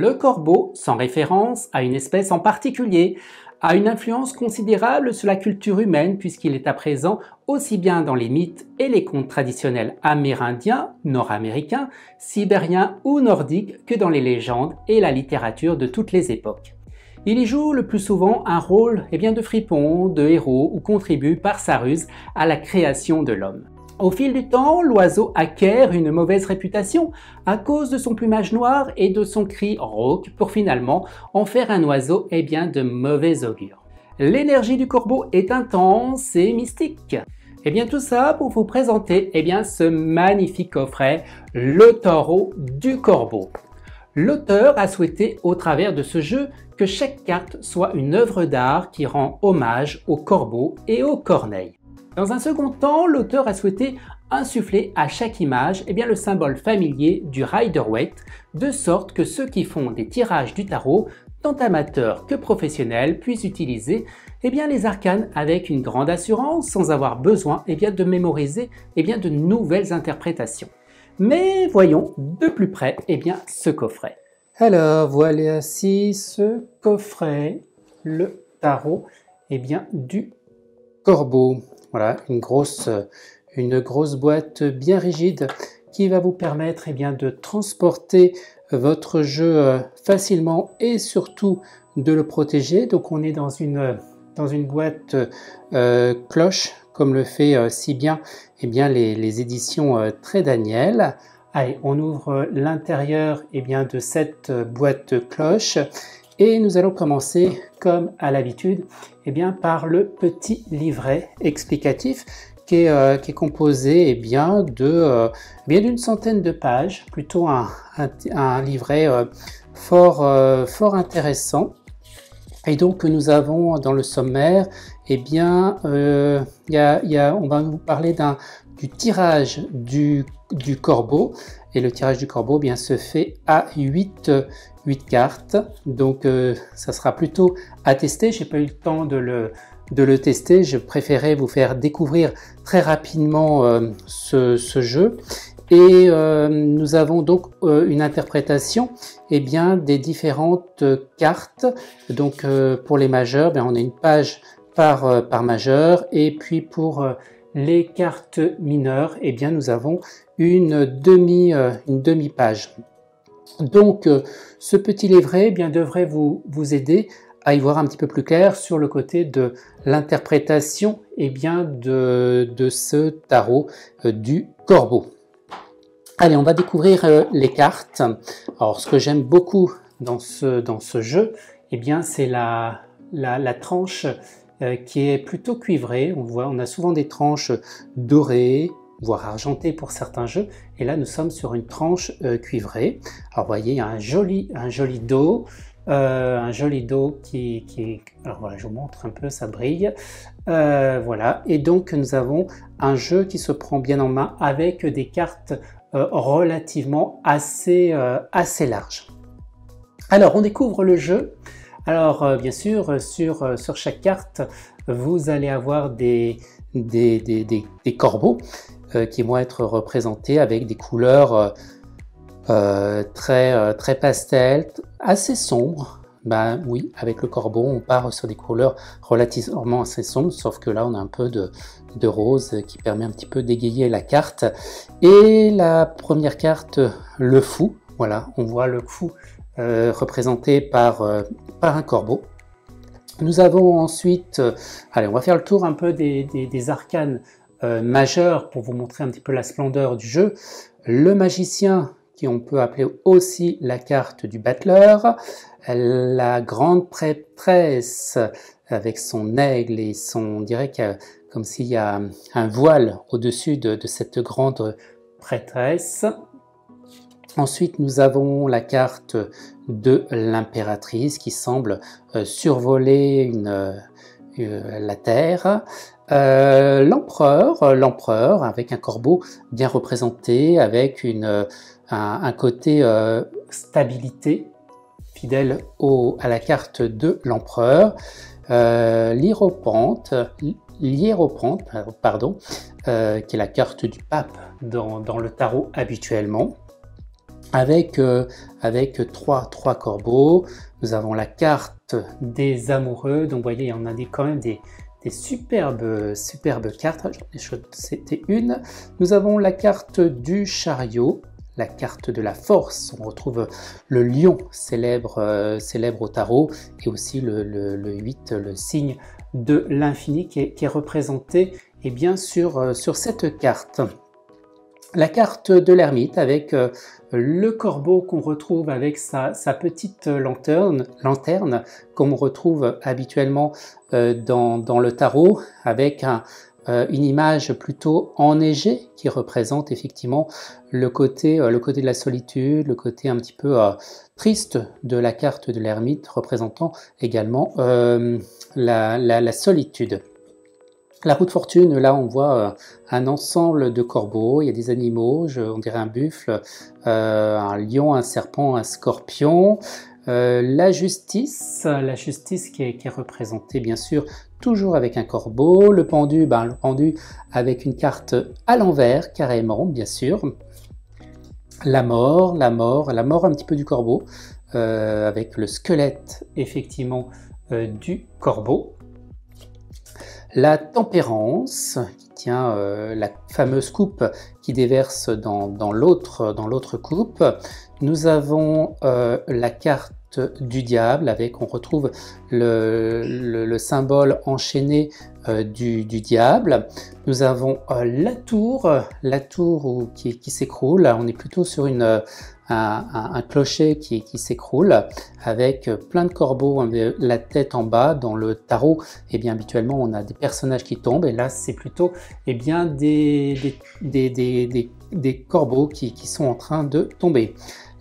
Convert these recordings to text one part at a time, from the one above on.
Le corbeau, sans référence à une espèce en particulier, a une influence considérable sur la culture humaine puisqu'il est à présent aussi bien dans les mythes et les contes traditionnels amérindiens, nord-américains, sibériens ou nordiques que dans les légendes et la littérature de toutes les époques. Il y joue le plus souvent un rôle de fripon, de héros ou contribue par sa ruse à la création de l'homme. Au fil du temps, l'oiseau acquiert une mauvaise réputation à cause de son plumage noir et de son cri rauque pour finalement en faire un oiseau de mauvais augure. L'énergie du corbeau est intense et mystique. Tout ça pour vous présenter ce magnifique coffret, le Tarot du Corbeau. L'auteur a souhaité au travers de ce jeu que chaque carte soit une œuvre d'art qui rend hommage au corbeau et aux corneilles. Dans un second temps, l'auteur a souhaité insuffler à chaque image le symbole familier du Rider-Waite, de sorte que ceux qui font des tirages du tarot, tant amateurs que professionnels, puissent utiliser les arcanes avec une grande assurance sans avoir besoin de mémoriser de nouvelles interprétations. Mais voyons de plus près ce coffret. Alors voilà ainsi ce coffret, le tarot du corbeau. Voilà, une grosse boîte bien rigide qui va vous permettre de transporter votre jeu facilement et surtout de le protéger. Donc on est dans une boîte cloche, comme le fait si bien les éditions Trait Daniel. Allez, on ouvre l'intérieur de cette boîte cloche. Et nous allons commencer, comme à l'habitude, par le petit livret explicatif qui est composé d'une centaine de pages, plutôt un livret fort intéressant. Et donc nous avons dans le sommaire, on va vous parler du tirage du corbeau. Et le tirage du corbeau se fait à 8 cartes, donc ça sera plutôt à tester. J'ai pas eu le temps de le tester, je préférais vous faire découvrir très rapidement ce jeu. Et nous avons donc une interprétation des différentes cartes. Donc pour les majeurs, on a une page par majeur, et puis pour les cartes mineures, nous avons une demi-page. Donc ce petit livret devrait vous aider à y voir un petit peu plus clair sur le côté de l'interprétation de ce tarot du corbeau. Allez, on va découvrir les cartes. Alors ce que j'aime beaucoup dans ce jeu, c'est la tranche qui est plutôt cuivrée. On a souvent des tranches dorées, voire argentées pour certains jeux, et là nous sommes sur une tranche cuivrée. Alors vous voyez, il y a un joli dos, qui alors voilà, je vous montre un peu, ça brille. Voilà, et donc nous avons un jeu qui se prend bien en main avec des cartes relativement assez larges. Alors on découvre le jeu. Alors bien sûr, sur chaque carte, vous allez avoir des corbeaux qui vont être représentés avec des couleurs très pastel, assez sombres. Oui, avec le corbeau, on part sur des couleurs relativement assez sombres, sauf que là, on a un peu de rose qui permet un petit peu d'égayer la carte. Et la première carte, le fou. Voilà, on voit le fou représenté par un corbeau. Nous avons ensuite, allez, on va faire le tour un peu des arcanes majeurs pour vous montrer un petit peu la splendeur du jeu. Le magicien, qui on peut appeler aussi la carte du battleur, la grande prêtresse avec son aigle et on dirait qu'il y a comme s'il y a un voile au-dessus de cette grande prêtresse. Ensuite, nous avons la carte de l'impératrice qui semble survoler la terre. L'empereur avec un corbeau bien représenté, avec un côté stabilité, fidèle à la carte de l'empereur. L'hiérophante, qui est la carte du pape dans le tarot habituellement. avec trois corbeaux. Nous avons la carte des amoureux, donc vous voyez, on a quand même des superbes cartes. C'était une. Nous avons la carte du chariot, la carte de la force. On retrouve le lion célèbre au tarot, et aussi le 8, le signe de l'infini qui est représenté sur cette carte. La carte de l'ermite avec le corbeau qu'on retrouve avec sa petite lanterne comme on retrouve habituellement dans le tarot, avec une image plutôt enneigée qui représente effectivement le côté de la solitude, le côté un petit peu triste de la carte de l'ermite, représentant également la solitude. La roue de fortune, là on voit un ensemble de corbeaux, il y a des animaux, on dirait un buffle, un lion, un serpent, un scorpion. La justice qui est représentée bien sûr toujours avec un corbeau. Le pendu avec une carte à l'envers carrément bien sûr. La mort un petit peu du corbeau, avec le squelette effectivement du corbeau. La tempérance, qui tient la fameuse coupe qui déverse dans l'autre coupe. Nous avons la carte du diable, on retrouve le symbole enchaîné du diable. Nous avons la tour qui s'écroule. On est plutôt sur un clocher qui s'écroule, avec plein de corbeaux, la tête en bas. Dans le tarot, habituellement on a des personnages qui tombent, et là c'est plutôt des corbeaux qui sont en train de tomber.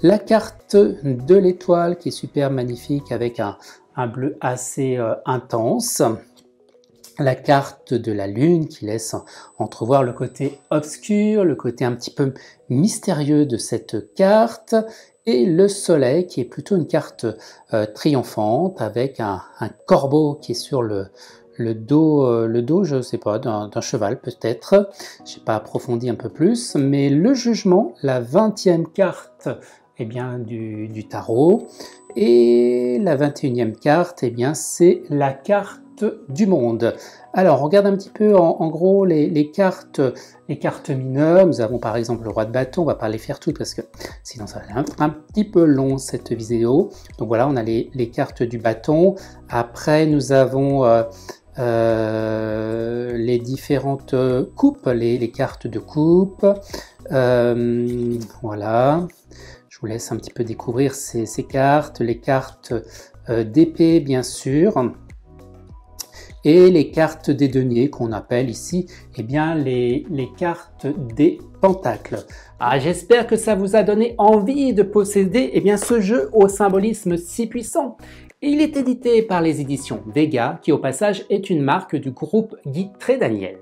La carte de l'étoile qui est super magnifique, avec un bleu assez intense. La carte de la lune qui laisse entrevoir le côté obscur, le côté un petit peu mystérieux de cette carte, et le soleil qui est plutôt une carte triomphante, avec un corbeau qui est sur le dos, je ne sais pas, d'un cheval peut-être. Je n'ai pas approfondi un peu plus, mais le jugement, la 20e carte du tarot, et la 21e carte, c'est la carte du monde. Alors on regarde un petit peu en gros les cartes mineures. Nous avons par exemple le roi de bâton. On va pas les faire toutes parce que sinon ça va être un petit peu long cette vidéo. Donc voilà, on a les cartes du bâton. Après nous avons les différentes coupes, les cartes de coupe. Voilà, je vous laisse un petit peu découvrir ces cartes, les cartes d'épée bien sûr, et les cartes des deniers qu'on appelle ici les cartes des pentacles. J'espère que ça vous a donné envie de posséder ce jeu au symbolisme si puissant. Il est édité par les éditions Vega, qui au passage est une marque du groupe Guy Trédaniel.